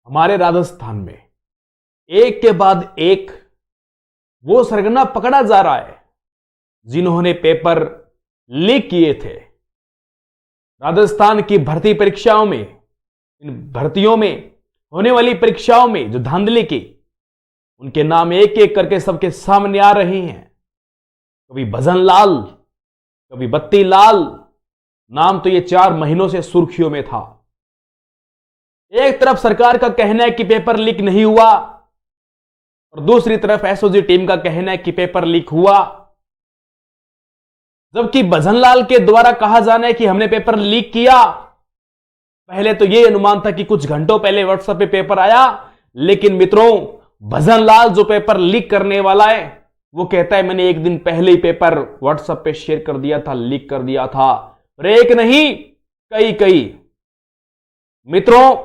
हमारे राजस्थान में एक के बाद एक वो सरगना पकड़ा जा रहा है जिन्होंने पेपर लीक किए थे। राजस्थान की भर्ती परीक्षाओं में, इन भर्तियों में होने वाली परीक्षाओं में जो धांधली की, उनके नाम एक एक करके सबके सामने आ रहे हैं। कभी भजन लाल, कभी बत्ती लाल, नाम तो ये 4 महीनों से सुर्खियों में था। एक तरफ सरकार का कहना है कि पेपर लीक नहीं हुआ और दूसरी तरफ एसओजी टीम का कहना है कि पेपर लीक हुआ, जबकि भजनलाल के द्वारा कहा जाना है कि हमने पेपर लीक किया। पहले तो यह अनुमान था कि कुछ घंटों पहले व्हाट्सएप पे पेपर आया, लेकिन मित्रों भजनलाल जो पेपर लीक करने वाला है वो कहता है मैंने एक दिन पहले ही पेपर व्हाट्सएप पे शेयर कर दिया था, लीक कर दिया था। और एक नहीं कई मित्रों,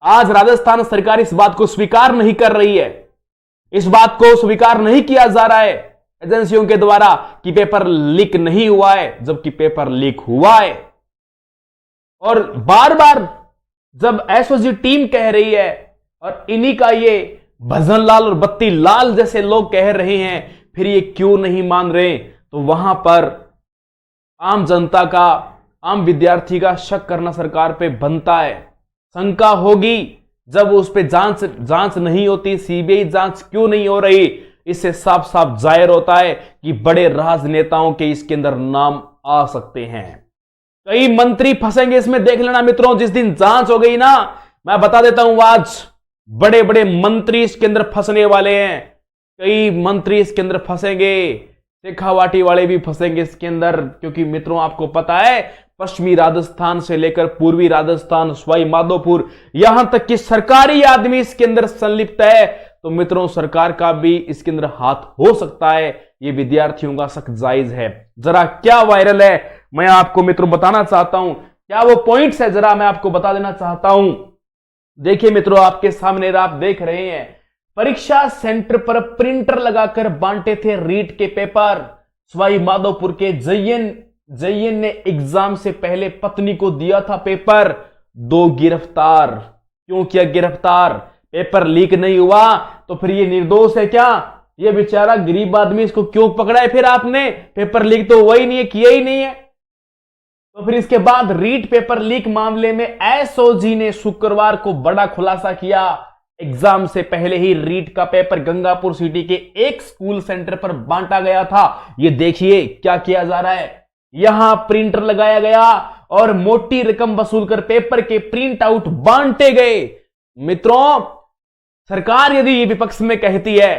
आज राजस्थान सरकार इस बात को स्वीकार नहीं कर रही है, इस बात को स्वीकार नहीं किया जा रहा है एजेंसियों के द्वारा कि पेपर लीक नहीं हुआ है, जबकि पेपर लीक हुआ है। और बार बार जब एसओजी टीम कह रही है और इन्हीं का ये भजनलाल और बत्ती लाल जैसे लोग कह रहे हैं, फिर ये क्यों नहीं मान रहे? तो वहां पर आम जनता का, आम विद्यार्थी का शक करना सरकार पे बनता है। शंका होगी जब उस पे जांच नहीं होती, सीबीआई जांच क्यों नहीं हो रही? इससे साफ साफ जाहिर होता है कि बड़े राजनेताओं के इसके अंदर नाम आ सकते हैं। कई मंत्री फंसेंगे इसमें, देख लेना मित्रों। जिस दिन जांच हो गई ना, मैं बता देता हूं आज बड़े बड़े मंत्री इसके अंदर फंसने वाले हैं। कई मंत्री इसके अंदर फंसेंगे, शेखावाटी वाले भी फंसेंगे इसके अंदर, क्योंकि मित्रों आपको पता है पश्चिमी राजस्थान से लेकर पूर्वी राजस्थान, सवाई माधोपुर, यहां तक कि सरकारी आदमी इसके अंदर संलिप्त है। तो मित्रों सरकार का भी इसके अंदर हाथ हो सकता है, ये विद्यार्थियों का शक जायज है। जरा क्या वायरल है मैं आपको मित्रों बताना चाहता हूं, क्या वो पॉइंट्स है जरा मैं आपको बता देना चाहता हूं। देखिए मित्रों, आपके सामने आप देख रहे हैं, परीक्षा सेंटर पर प्रिंटर लगाकर बांटे थे रीट के पेपर। सवाई माधोपुर के जयन ने एग्जाम से पहले पत्नी को दिया था पेपर। 2 गिरफ्तार। क्यों किया गिरफ्तार? पेपर लीक नहीं हुआ तो फिर ये निर्दोष है क्या? ये बेचारा गरीब आदमी, इसको क्यों पकड़ा है फिर आपने? पेपर लीक तो हुआ ही नहीं है, किया ही नहीं है। तो फिर इसके बाद रीट पेपर लीक मामले में एसओजी ने शुक्रवार को बड़ा खुलासा किया। एग्जाम से पहले ही रीट का पेपर गंगापुर सिटी के एक स्कूल सेंटर पर बांटा गया था। ये देखिए क्या किया जा रहा है, यहां प्रिंटर लगाया गया और मोटी रकम वसूलकर पेपर के प्रिंट आउट बांटे गए। मित्रों सरकार यदि विपक्ष में कहती है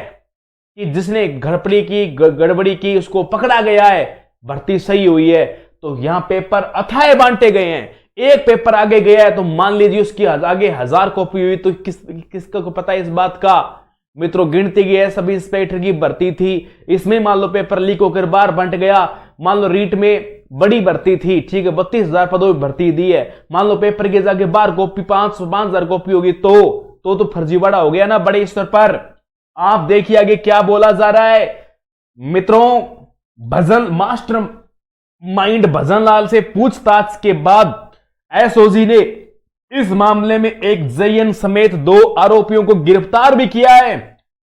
कि जिसने गड़बड़ी की उसको पकड़ा गया है, भर्ती सही हुई है, तो यहां पेपर अथाए बांटे गए हैं। एक पेपर आगे गया है तो मान लीजिए उसकी आगे 1000 कॉपी हुई, तो किसका को पता है इस बात का? मित्रों गिनती गई है, सब इंस्पेक्टर की भर्ती थी, इसमें मान लो पेपर लीक होकर बाहर बंट गया। मान लो रीट में बड़ी भर्ती थी, ठीक है, 32,000 पदों में भर्ती दी है, मान लो पेपर के जाके बाहर कॉपी 5,000 कॉपी होगी तो फर्जीवाड़ा हो गया ना बड़े स्तर पर। आप देखिए आगे क्या बोला जा रहा है। मित्रों मास्टर माइंड भजनलाल से पूछताछ के बाद एसओजी ने इस मामले में एक जयन समेत 2 आरोपियों को गिरफ्तार भी किया है।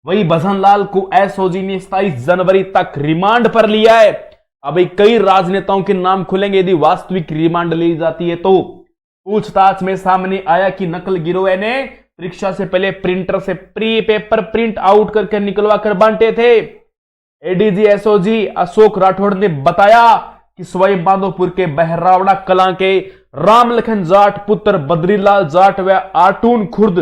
वही भजनलाल को एसओजी ने 27 जनवरी तक रिमांड पर लिया है। अभी कई राजनेताओं के नाम खुलेंगे यदि वास्तविक रिमांड ली जाती है तो। पूछताछ में सामने आया कि नकल गिरोह ने परीक्षा से पहले प्रिंटर से प्री पेपर प्रिंट आउट करके निकलवा कर बांटे थे। एडीजी एसओजी अशोक राठौड़ ने बताया कि सवाई माधोपुर के बहरावड़ा कलां के रामलखन जाट पुत्र बद्रीलाल जाट व आटून खुर्द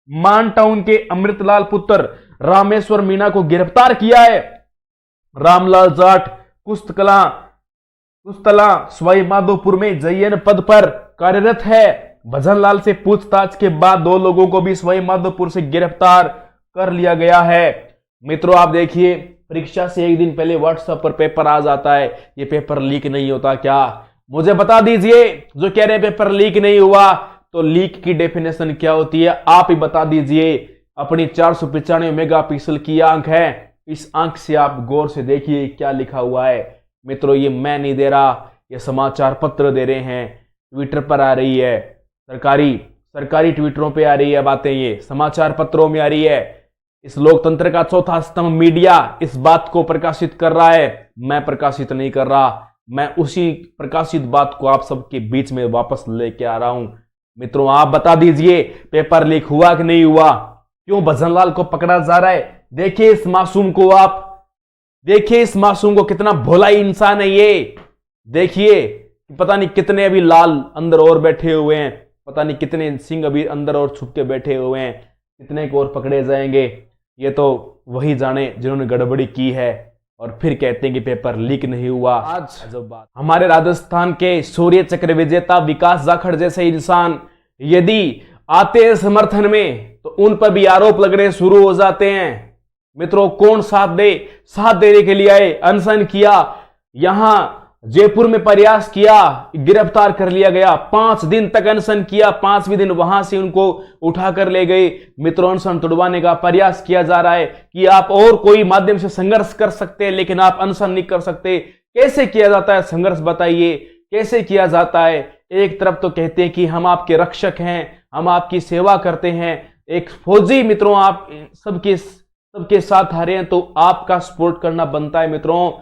मान टाउन के अमृतलाल पुत्र रामेश्वर मीणा को गिरफ्तार किया है। रामलाल जाट कुस्तला सवाई माधोपुर में जयन पद पर कार्यरत है। भजनलाल से पूछताछ के बाद 2 लोगों को भी सवाई माधोपुर से गिरफ्तार कर लिया गया है। मित्रों आप देखिए, परीक्षा से एक दिन पहले व्हाट्सएप पर पेपर आ जाता है, ये पेपर लीक नहीं होता क्या? मुझे बता दीजिए, जो कह रहे हैं पेपर लीक नहीं हुआ, तो लीक की डेफिनेशन क्या होती है आप ही बता दीजिए। अपनी 495 मेगापिक्सल की आंख है, इस आंख से आप गौर से देखिए क्या लिखा हुआ है। मित्रों ये मैं नहीं दे रहा, ये समाचार पत्र दे रहे हैं, ट्विटर पर आ रही है, सरकारी सरकारी ट्विटरों पे आ रही है बातें, ये समाचार पत्रों में आ रही है। इस लोकतंत्र का चौथा स्तंभ मीडिया इस बात को प्रकाशित कर रहा है। मैं प्रकाशित नहीं कर रहा, मैं उसी प्रकाशित बात को आप सबके बीच में वापस लेके आ रहा हूं। मित्रों, आप बता दीजिए पेपर लीक हुआ कि नहीं हुआ? क्यों भजनलाल को पकड़ा जा रहा है? देखिए इस मासूम को, आप देखिए इस मासूम को, कितना भोला इंसान है ये। देखिए पता नहीं कितने अभी लाल अंदर और बैठे हुए हैं, पता नहीं कितने सिंह अभी अंदर और छुप के बैठे हुए हैं, कितने को और पकड़े जाएंगे ये तो वही जाने जिन्होंने गड़बड़ी की है, और फिर कहते हैं कि पेपर लीक नहीं हुआ। आज जो बात, हमारे राजस्थान के शौर्य चक्र विजेता विकास जाखड़ जैसे इंसान यदि आते हैं समर्थन में तो उन पर भी आरोप लगने शुरू हो जाते हैं। मित्रों, कौन साथ दे? साथ देने के लिए आए, अनशन किया, यहां जयपुर में प्रयास किया, गिरफ्तार कर लिया गया, 5 दिन तक अनशन किया, 5वें दिन वहां से उनको उठाकर ले गए। मित्रों, अनशन तुड़वाने का प्रयास किया जा रहा है कि आप और कोई माध्यम से संघर्ष कर सकते हैं, लेकिन आप अनशन नहीं कर सकते। कैसे किया जाता है संघर्ष, बताइए कैसे किया जाता है? एक तरफ तो कहते हैं कि हम आपके रक्षक हैं, हम आपकी सेवा करते हैं, एक फौजी मित्रों आप सबके साथ आ रहे हैं तो आपका सपोर्ट करना बनता है। मित्रों,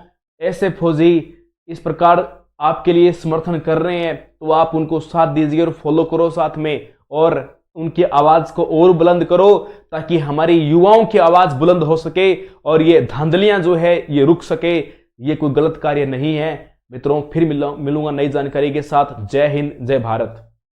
ऐसे फौजी इस प्रकार आपके लिए समर्थन कर रहे हैं तो आप उनको साथ दीजिए और फॉलो करो साथ में, और उनकी आवाज को और बुलंद करो ताकि हमारी युवाओं की आवाज बुलंद हो सके और ये धांधलियां जो है ये रुक सके। ये कोई गलत कार्य नहीं है। मित्रों, फिर मिलूंगा नई जानकारी के साथ। जय हिंद, जय भारत।